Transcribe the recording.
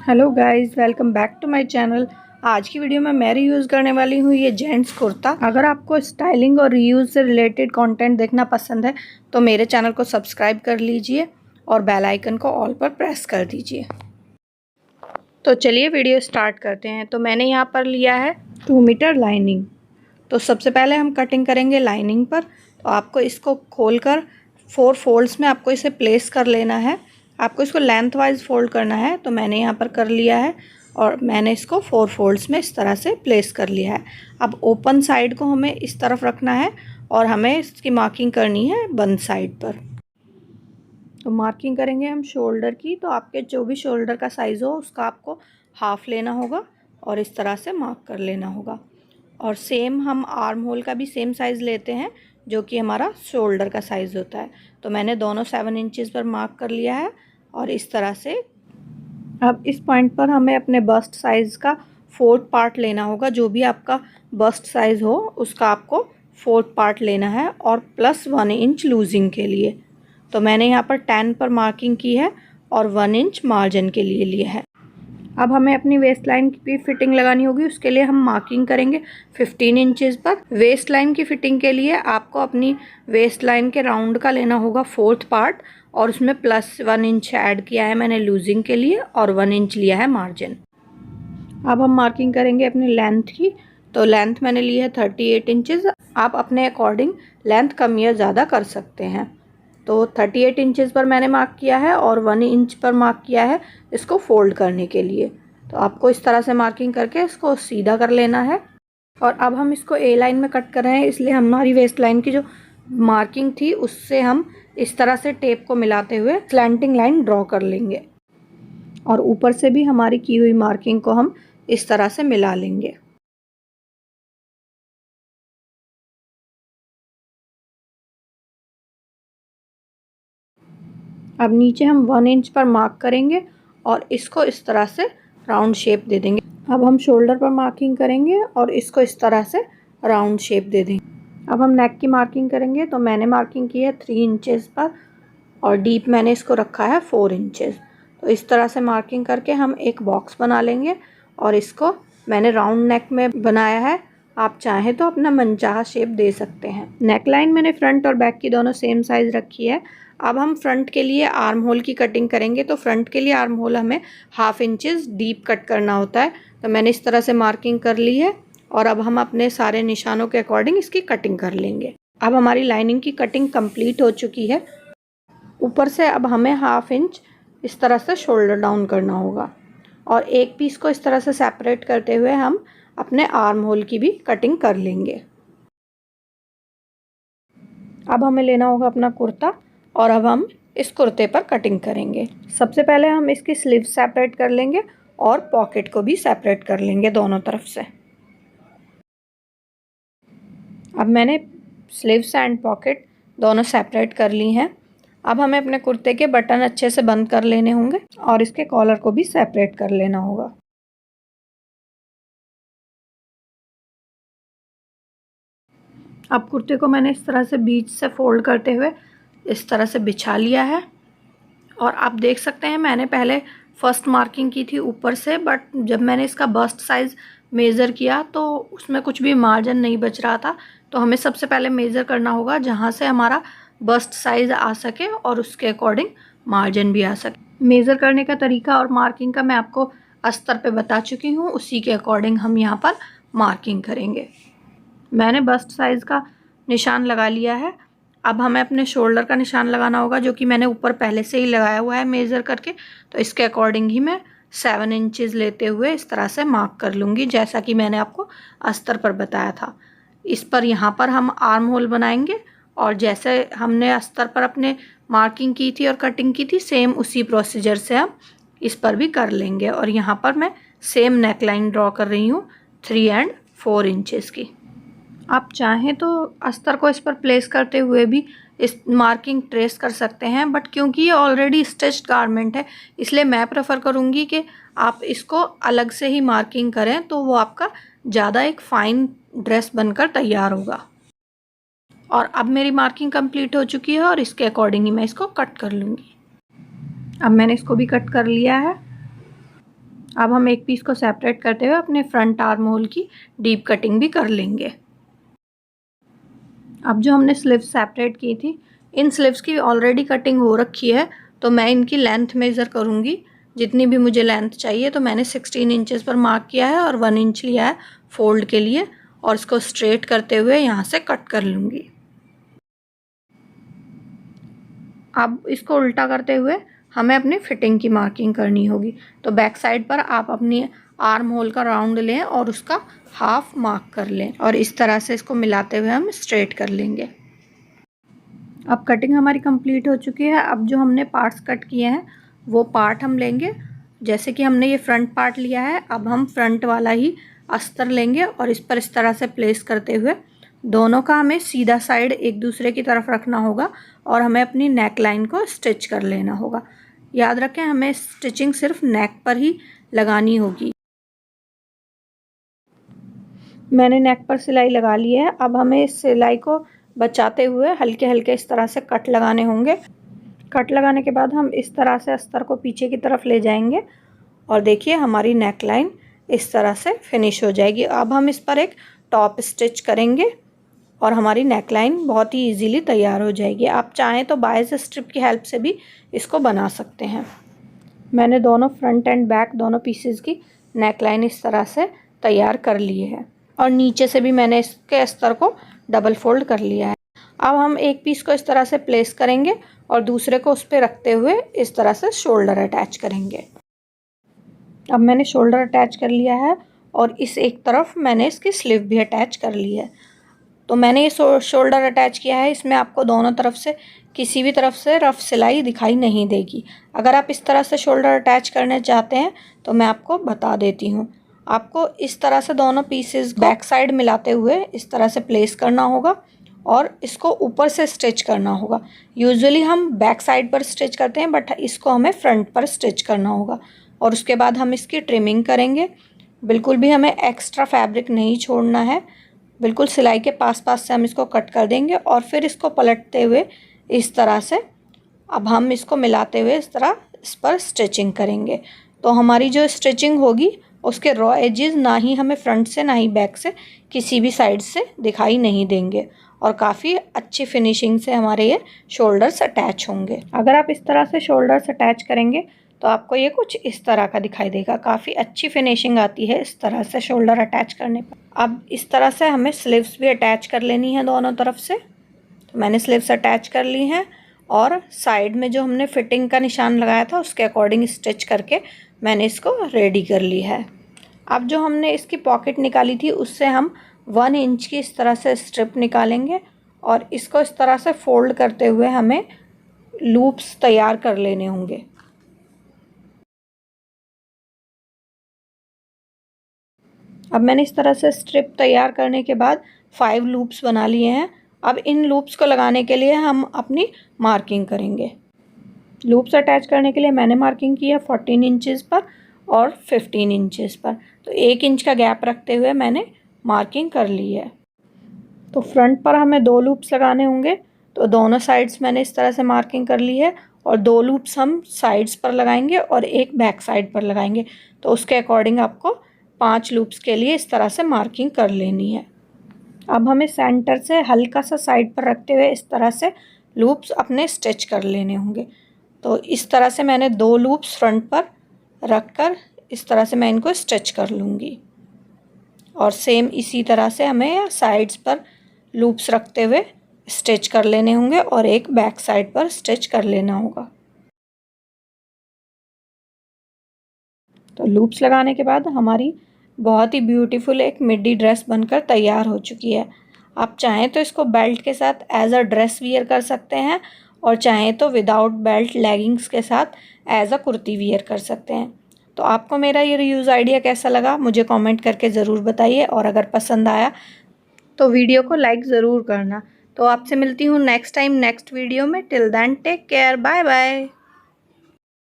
Hello guys, welcome back to my channel. आज की video में मैं रीयूज़ करने वाली हूँ ये जेंट्स कुर्ता। अगर आपको स्टाइलिंग और रीयूज़ से रिलेटेड कंटेंट देखना पसंद है तो मेरे चैनल को सब्सक्राइब कर लीजिए और बेल आइकन को ऑल पर प्रेस कर दीजिए। तो चलिए वीडियो स्टार्ट करते हैं। तो मैंने यहाँ पर लिया है 2 मीटर लाइनिंग। तो सबसे पहले हम कटिंग करेंगे लाइनिंग पर। तो आपको इसको खोलकर 4 फोल्ड्स में आपको इसे प्लेस कर लेना है। आपको इसको लेंथ वाइज फोल्ड करना है। तो मैंने यहाँ पर कर लिया है और मैंने इसको 4 फोल्ड्स में इस तरह से प्लेस कर लिया है। अब ओपन साइड को हमें इस तरफ रखना है और हमें इसकी मार्किंग करनी है बंद साइड पर। तो मार्किंग करेंगे हम शोल्डर की। तो आपके जो भी शोल्डर का साइज़ हो उसका आपको हाफ़ लेना होगा और इस तरह से मार्क कर लेना होगा। और सेम हम आर्म होल का भी सेम साइज़ लेते हैं जो कि हमारा शोल्डर का साइज़ होता है। तो मैंने दोनों 7 इंचज़ पर मार्क कर लिया है और इस तरह से अब इस पॉइंट पर हमें अपने बस्ट साइज़ का 4th पार्ट लेना होगा। जो भी आपका बस्ट साइज़ हो उसका आपको 4th पार्ट लेना है और प्लस 1 इंच लूजिंग के लिए। तो मैंने यहाँ पर 10 पर मार्किंग की है और 1 इंच मार्जिन के लिए लिया है। अब हमें अपनी वेस्ट लाइन की फिटिंग लगानी होगी। उसके लिए हम मार्किंग करेंगे 15 इंचज़ पर। वेस्ट लाइन की फिटिंग के लिए आपको अपनी वेस्ट लाइन के राउंड का लेना होगा 4th पार्ट और उसमें प्लस 1 इंच ऐड किया है मैंने लूजिंग के लिए और 1 इंच लिया है मार्जिन। अब हम मार्किंग करेंगे अपनी लेंथ की। तो लेंथ मैंने ली है 38 इंचज़। आप अपने अकॉर्डिंग लेंथ कम या ज़्यादा कर सकते हैं। तो 38 इंचज़ पर मैंने मार्क किया है और 1 इंच पर मार्क किया है इसको फोल्ड करने के लिए। तो आपको इस तरह से मार्किंग करके इसको सीधा कर लेना है। और अब हम इसको ए लाइन में कट कर रहे हैं, इसलिए हमारी वेस्ट लाइन की जो मार्किंग थी उससे हम इस तरह से टेप को मिलाते हुए स्लैंटिंग लाइन ड्रॉ कर लेंगे और ऊपर से भी हमारी की हुई मार्किंग को हम इस तरह से मिला लेंगे। अब नीचे हम 1 इंच पर मार्क करेंगे और इसको इस तरह से राउंड शेप दे देंगे। अब हम शोल्डर पर मार्किंग करेंगे और इसको इस तरह से राउंड शेप दे देंगे। अब हम नेक की मार्किंग करेंगे। तो मैंने मार्किंग की है 3 इंचज़ पर और डीप मैंने इसको रखा है 4 इंचज़। तो इस तरह से मार्किंग करके हम एक बॉक्स बना लेंगे और इसको मैंने राउंड नेक में बनाया है। आप चाहें तो अपना मनचाहा शेप दे सकते हैं। नेक लाइन मैंने फ्रंट और बैक की दोनों सेम साइज़ रखी है। अब हम फ्रंट के लिए आर्म होल की कटिंग करेंगे। तो फ्रंट के लिए आर्म होल हमें 1/2 इंचज़ डीप कट करना होता है। तो मैंने इस तरह से मार्किंग कर ली है और अब हम अपने सारे निशानों के अकॉर्डिंग इसकी कटिंग कर लेंगे। अब हमारी लाइनिंग की कटिंग कंप्लीट हो चुकी है। ऊपर से अब हमें 1/2 इंच इस तरह से शोल्डर डाउन करना होगा और एक पीस को इस तरह से सेपरेट करते हुए हम अपने आर्म होल की भी कटिंग कर लेंगे। अब हमें लेना होगा अपना कुर्ता और अब हम इस कुर्ते पर कटिंग करेंगे। सबसे पहले हम इसकी स्लीव सेपरेट कर लेंगे और पॉकेट को भी सेपरेट कर लेंगे दोनों तरफ से। अब मैंने स्लीव्स एंड पॉकेट दोनों सेपरेट कर ली हैं। अब हमें अपने कुर्ते के बटन अच्छे से बंद कर लेने होंगे और इसके कॉलर को भी सेपरेट कर लेना होगा। अब कुर्ते को मैंने इस तरह से बीच से फोल्ड करते हुए इस तरह से बिछा लिया है और आप देख सकते हैं मैंने पहले फर्स्ट मार्किंग की थी ऊपर से, बट जब मैंने इसका बस्ट साइज़ मेज़र किया तो उसमें कुछ भी मार्जिन नहीं बच रहा था। तो हमें सबसे पहले मेज़र करना होगा जहाँ से हमारा बस्ट साइज़ आ सके और उसके अकॉर्डिंग मार्जिन भी आ सके। मेज़र करने का तरीका और मार्किंग का मैं आपको अस्तर पे बता चुकी हूँ, उसी के अकॉर्डिंग हम यहाँ पर मार्किंग करेंगे। मैंने बस्ट साइज़ का निशान लगा लिया है। अब हमें अपने शोल्डर का निशान लगाना होगा जो कि मैंने ऊपर पहले से ही लगाया हुआ है मेज़र करके। तो इसके अकॉर्डिंग ही मैं 7 इंचज़ लेते हुए इस तरह से मार्क कर लूँगी, जैसा कि मैंने आपको अस्तर पर बताया था। इस पर यहाँ पर हम आर्म होल बनाएंगे और जैसे हमने अस्तर पर अपने मार्किंग की थी और कटिंग की थी सेम उसी प्रोसीजर से हम इस पर भी कर लेंगे। और यहाँ पर मैं सेम नेक लाइन ड्रॉ कर रही हूँ 3 एंड 4 इंचज़ की। आप चाहें तो अस्तर को इस पर प्लेस करते हुए भी इस मार्किंग ट्रेस कर सकते हैं, बट क्योंकि ये ऑलरेडी स्टिच्ड गारमेंट है इसलिए मैं प्रेफर करूँगी कि आप इसको अलग से ही मार्किंग करें, तो वो आपका ज़्यादा एक फ़ाइन ड्रेस बनकर तैयार होगा। और अब मेरी मार्किंग कंप्लीट हो चुकी है और इसके अकॉर्डिंग ही मैं इसको कट कर लूँगी। अब मैंने इसको भी कट कर लिया है। अब हम एक पीस को सेपरेट करते हुए अपने फ्रंट आर्म होल की डीप कटिंग भी कर लेंगे। अब जो हमने स्लीव्स सेपरेट की थी, इन स्लीव्स की ऑलरेडी कटिंग हो रखी है, तो मैं इनकी लेंथ मेज़र करूँगी। जितनी भी मुझे लेंथ चाहिए, तो मैंने 16 इंचेस पर मार्क किया है और 1 इंच लिया है फोल्ड के लिए, और इसको स्ट्रेट करते हुए यहाँ से कट कर लूँगी। अब इसको उल्टा करते हुए हमें अपनी फिटिंग की मार्किंग करनी होगी। तो बैक साइड पर आप अपनी आर्म होल का राउंड लें और उसका हाफ मार्क कर लें, और इस तरह से इसको मिलाते हुए हम स्ट्रेट कर लेंगे। अब कटिंग हमारी कंप्लीट हो चुकी है। अब जो हमने पार्ट्स कट किए हैं वो पार्ट हम लेंगे। जैसे कि हमने ये फ्रंट पार्ट लिया है, अब हम फ्रंट वाला ही अस्तर लेंगे और इस पर इस तरह से प्लेस करते हुए दोनों का हमें सीधा साइड एक दूसरे की तरफ रखना होगा और हमें अपनी नेक लाइन को स्टिच कर लेना होगा। याद रखें, हमें स्टिचिंग सिर्फ नेक पर ही लगानी होगी। मैंने नेक पर सिलाई लगा ली है। अब हमें इस सिलाई को बचाते हुए हल्के हल्के इस तरह से कट लगाने होंगे। कट लगाने के बाद हम इस तरह से अस्तर को पीछे की तरफ ले जाएंगे और देखिए हमारी नेक लाइन इस तरह से फिनिश हो जाएगी। अब हम इस पर एक टॉप स्टिच करेंगे और हमारी नेक लाइन बहुत ही इजीली तैयार हो जाएगी। आप चाहें तो बायस स्ट्रिप की हेल्प से भी इसको बना सकते हैं। मैंने दोनों फ्रंट एंड बैक दोनों पीसेस की नेक लाइन इस तरह से तैयार कर ली है और नीचे से भी मैंने इसके अस्तर को डबल फोल्ड कर लिया है। अब हम एक पीस को इस तरह से प्लेस करेंगे और दूसरे को उस पर रखते हुए इस तरह से शोल्डर अटैच करेंगे। अब मैंने शोल्डर अटैच कर लिया है और इस एक तरफ मैंने इसकी स्लीव भी अटैच कर ली है। तो मैंने ये शोल्डर अटैच किया है, इसमें आपको दोनों तरफ से किसी भी तरफ से रफ सिलाई दिखाई नहीं देगी। अगर आप इस तरह से शोल्डर अटैच करने चाहते हैं तो मैं आपको बता देती हूँ। आपको इस तरह से दोनों पीसेस बैक साइड मिलाते हुए इस तरह से प्लेस करना होगा और इसको ऊपर से स्टिच करना होगा। यूजुअली हम बैक साइड पर स्टिच करते हैं, बट इसको हमें फ्रंट पर स्टिच करना होगा और उसके बाद हम इसकी ट्रिमिंग करेंगे। बिल्कुल भी हमें एक्स्ट्रा फैब्रिक नहीं छोड़ना है, बिल्कुल सिलाई के पास पास से हम इसको कट कर देंगे और फिर इसको पलटते हुए इस तरह से अब हम इसको मिलाते हुए इस तरह इस पर स्टिचिंग करेंगे। तो हमारी जो स्टिचिंग होगी उसके रॉ एजेस ना ही हमें फ्रंट से ना ही बैक से किसी भी साइड से दिखाई नहीं देंगे और काफ़ी अच्छी फिनिशिंग से हमारे ये शोल्डर्स अटैच होंगे। अगर आप इस तरह से शोल्डर्स अटैच करेंगे तो आपको ये कुछ इस तरह का दिखाई देगा। काफ़ी अच्छी फिनिशिंग आती है इस तरह से शोल्डर अटैच करने पर। अब इस तरह से हमें स्लीव्स भी अटैच कर लेनी है दोनों तरफ से। तो मैंने स्लीव्स अटैच कर ली हैं और साइड में जो हमने फिटिंग का निशान लगाया था उसके अकॉर्डिंग स्टिच करके मैंने इसको रेडी कर ली है। अब जो हमने इसकी पॉकेट निकाली थी उससे हम 1 इंच की इस तरह से स्ट्रिप निकालेंगे और इसको इस तरह से फोल्ड करते हुए हमें लूप्स तैयार कर लेने होंगे। अब मैंने इस तरह से स्ट्रिप तैयार करने के बाद 5 लूप्स बना लिए हैं। अब इन लूप्स को लगाने के लिए हम अपनी मार्किंग करेंगे। लूप्स अटैच करने के लिए मैंने मार्किंग की है 14 इंचेस पर और 15 इंचेस पर। तो 1 इंच का गैप रखते हुए मैंने मार्किंग कर ली है। तो फ्रंट पर हमें 2 लूप्स लगाने होंगे, तो दोनों साइड्स मैंने इस तरह से मार्किंग कर ली है और 2 लूप्स हम साइड्स पर लगाएंगे और एक बैक साइड पर लगाएंगे। तो उसके अकॉर्डिंग आपको 5 लूप्स के लिए इस तरह से मार्किंग कर लेनी है। अब हमें सेंटर से हल्का सा साइड पर रखते हुए इस तरह से लूप्स अपने स्टिच कर लेने होंगे। तो इस तरह से मैंने 2 लूप्स फ्रंट पर रखकर इस तरह से मैं इनको स्टिच कर लूँगी और सेम इसी तरह से हमें साइड्स पर लूप्स रखते हुए स्टिच कर लेने होंगे और एक बैक साइड पर स्टिच कर लेना होगा। तो लूप्स लगाने के बाद हमारी बहुत ही ब्यूटीफुल एक मिडी ड्रेस बनकर तैयार हो चुकी है। आप चाहें तो इसको बेल्ट के साथ एज अ ड्रेस वियर कर सकते हैं और चाहें तो विदाउट बेल्ट लेगिंग्स के साथ एज अ कुर्ती वियर कर सकते हैं। तो आपको मेरा ये रीयूज़ आइडिया कैसा लगा मुझे कमेंट करके ज़रूर बताइए और अगर पसंद आया तो वीडियो को लाइक ज़रूर करना। तो आपसे मिलती हूँ नेक्स्ट टाइम नेक्स्ट वीडियो में। Till then take care, bye bye.